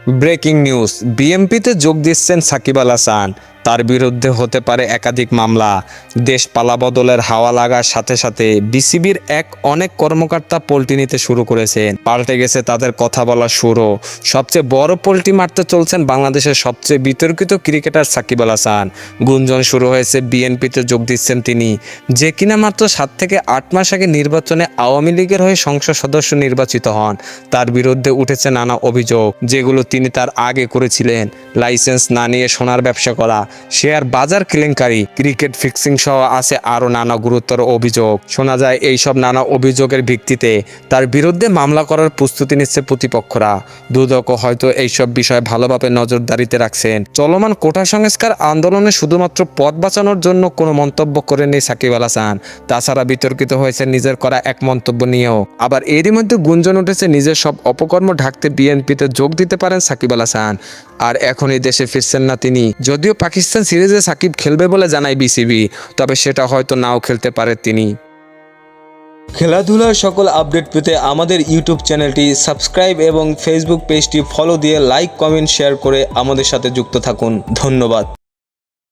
Breaking news, বিএনপিতে যোগ দিচ্ছেন সাকিব আল হাসান। তার বিরুদ্ধে হতে পারে একাধিক মামলা। দেশ পালাবদলের হাওয়া লাগার সাথে সাথে বিসিবির অনেক কর্মকর্তা পল্টি নিতে শুরু করেছেন। পাল্টে গেছে তাদের কথা বলার সুরও। সবচেয়ে বড় পল্টি মারতে চলছেন বাংলাদেশের সবচেয়ে বিতর্কিত ক্রিকেটার সাকিব আল হাসান। গুঞ্জন শুরু হয়েছে বিএনপিতে যোগ দিচ্ছেন তিনি, যে কিনা মাত্র 7 থেকে 8 মাস আগে নির্বাচনে আওয়ামী লীগের হয়ে সংসদ সদস্য নির্বাচিত হন। তার বিরুদ্ধে উঠেছে নানা অভিযোগ, যেগুলো তিনি তার আগে করেছিলেন। লাইসেন্স না নিয়ে সোনার ব্যবসা করা, শেয়ার বাজার কেলেঙ্কারি, ক্রিকেট ফিক্সিং সহ আছে আরও নানা গুরুতর অভিযোগ। শোনা যায় এইসব নানা অভিযোগের ভিত্তিতে তার বিরুদ্ধে মামলা করার প্রস্তুতি নিচ্ছে প্রতিপক্ষরা। দুদকও হয়তো এইসব বিষয়ে ভালোভাবে নজরদারিতে রাখছেন। চলমান কোটা সংস্কার আন্দোলনে শুধুমাত্র পদ বাঁচানোর জন্য কোনো মন্তব্য করেননি সাকিব আল হাসান। তাছাড়া বিতর্কিত হয়েছে নিজের করা এক মন্তব্য নিয়েও। আবার এরই মধ্যে গুঞ্জন উঠেছে নিজের সব অপকর্ম ঢাকতে বিএনপিতে যোগ দিতে পারেন সাকিব আল হাসান। আর এখনই দেশে ফিরছেন না তিনি। যদিও পাকিস্তান সিরিজে সাকিব খেলবে বলে জানায় বিসিবি, তবে সেটা হয়তো নাও খেলতে পারে তিনি। খেলাধুলার সকল আপডেট পেতে আমাদের ইউটিউব চ্যানেলটি সাবস্ক্রাইব এবং ফেসবুক পেজটি ফলো দিয়ে লাইক, কমেন্ট, শেয়ার করে আমাদের সাথে যুক্ত থাকুন। ধন্যবাদ।